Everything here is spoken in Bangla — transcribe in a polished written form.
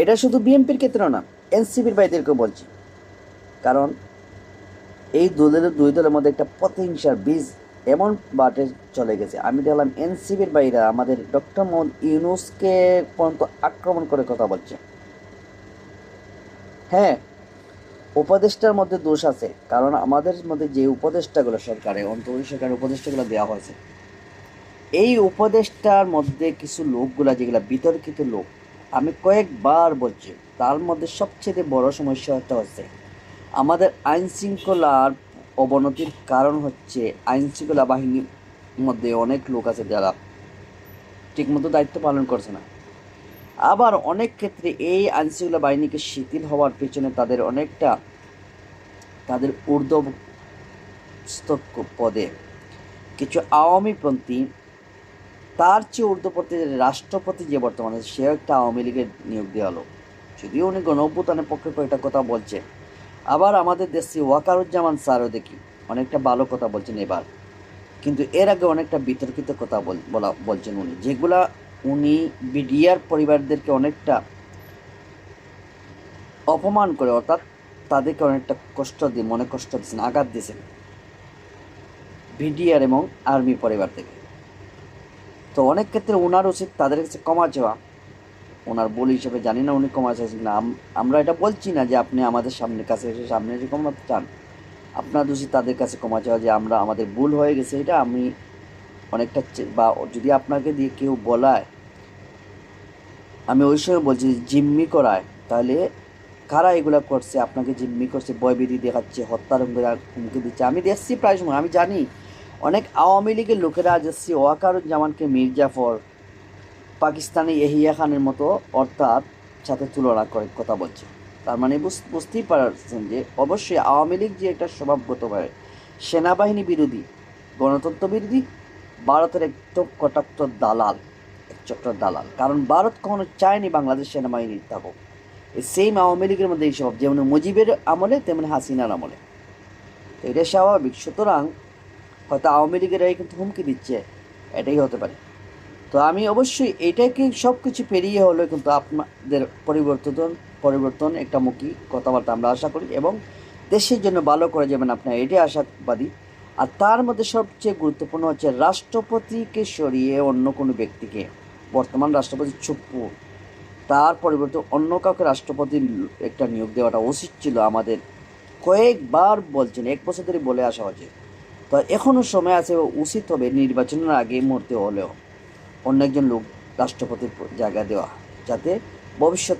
এটা শুধু বিএনপির ক্ষেত্রে না, এনসিপির ভাইদেরকেও বলছি। কারণ এই দুই দলের মধ্যে একটা প্রতিহিংসার বীজ এমন বাটে চলে গেছে। আমি দেখলাম এনসিপির বাইরা আমাদের ডক্টর মোহাম্মদ ইউনূসকে পর্যন্ত আক্রমণ করে কথা বলছে। হ্যাঁ, উপদেষ্টার মধ্যে দোষ আছে, কারণ আমাদের মধ্যে যে উপদেষ্টাগুলো সরকারে অন্তর্বর্তী সরকারের উপদেষ্টাগুলো দেওয়া হয়েছে, এই উপদেষ্টার মধ্যে কিছু লোকগুলা যেগুলা বিতর্কিত লোক, আমি কয়েকবার বলছি, তার মধ্যে সবচেয়ে বড় সমস্যাটা হচ্ছে আমাদের আইন শৃঙ্খলার অবনতির কারণ হচ্ছে আইন শৃঙ্খলা বাহিনীর মধ্যে অনেক লোক আছে যারা ঠিকমতো দায়িত্ব পালন করছে না। আবার অনেক ক্ষেত্রে এই আইন শৃঙ্খলা বাহিনীকে শিথিল হওয়ার পেছনে তাদের ঊর্ধ্বস্থ পদে কিছু আওয়ামীপন্থী, তার চেয়ে ঊর্ধ্বপদে রাষ্ট্রপতি যে বর্তমানে, সে একটা আওয়ামী লীগের নিয়োগ দেওয়া লোক, যদিও উনি গণঅভ্যুত্থানের পক্ষে কয়েকটা কথা বলছে। আবার আমাদের দেশে ওয়াকারুজ্জামান স্যারও দেখি অনেকটা ভালো কথা বলছেন এবার, কিন্তু এর আগে অনেকটা বিতর্কিত কথা বলছেন উনি, যেগুলা উনি বিডিআর পরিবারদেরকে অনেকটা অপমান করে, অর্থাৎ তাদেরকে অনেকটা কষ্ট দিয়ে মনে কষ্ট দিয়েছেন, আঘাত দিয়েছেন বিডিআর এবং আর্মি পরিবার থেকে। তো অনেক ক্ষেত্রে ওনার উচিত তাদের কাছে ক্ষমা চাওয়া। ওনার বলি হিসেবে জানি না উনি ক্ষমা চাইছেন না, আমরা এটা বলছি না যে আপনি আমাদের সামনের কাছে এসে সামনে এসে ক্ষমা চান। আপনার উচিত তাদের কাছে ক্ষমা চাওয়া যে আমরা আমাদের ভুল হয়ে গেছে, এটা আমি অনেকটা বা যদি আপনাকে দিয়ে কেউ বলায়, আমি ওই সময় বলছি জিম্মি করায়, তাহলে কারা এগুলো করছে? আপনাকে জিম্মি করছে, ভয়ভীতি দেখাচ্ছে, হত্যার হুমকি দিচ্ছে। আমি দেখছি প্রায় সময়, আমি জানি অনেক আওয়ামী লীগের লোকেরা যাচ্ছি ওয়াকারুজ্জামানকে মীর জাফর, পাকিস্তানি এহিয়া খানের মতো অর্থাৎ সাথে তুলনা করে কথা বলছে। তার মানে বুঝতেই পারছেন যে অবশ্যই আওয়ামী লীগ যে একটা স্বভাবগতভাবে সেনাবাহিনী বিরোধী, গণতন্ত্র বিরোধী, ভারতের একদম কটাক্ত দালাল, এক চক্র দালাল। কারণ ভারত কখনো চায়নি বাংলাদেশ সেনাবাহিনী থাকুক। এই সেম আওয়ামী লীগের মধ্যে এই স্বভাব, যেমন মুজিবের আমলে তেমনি হাসিনার আমলে। তো এটা স্বাভাবিক। সুতরাং হয়তো আওয়ামী লীগেরাই কিন্তু হুমকি দিচ্ছে, এটাই হতে পারে। তো আমি অবশ্যই এটাকে সব কিছু পেরিয়ে হলেও কিন্তু আপনাদের পরিবর্তন একটা মুখী কথাবার্তা আমরা আশা করি, এবং দেশের জন্য ভালো করে যাবেন আপনার, এটাই আশাবাদী। আর তার মধ্যে সবচেয়ে গুরুত্বপূর্ণ হচ্ছে রাষ্ট্রপতিকে সরিয়ে অন্য কোনো ব্যক্তিকে, বর্তমান রাষ্ট্রপতি চুপ্পু, তার পরিবর্তে অন্য কাউকে রাষ্ট্রপতির একটা নিয়োগ দেওয়াটা উচিত ছিল। আমাদের কয়েকবার বলছেন, 1 বছর ধরে বলে আসা হচ্ছে। তো এখনও সময় আছে, উচিত হবে নির্বাচনের আগে মুহূর্তে হলেও অন্য একজন লোক রাষ্ট্রপতির জায়গা দেওয়া, যাতে ভবিষ্যৎ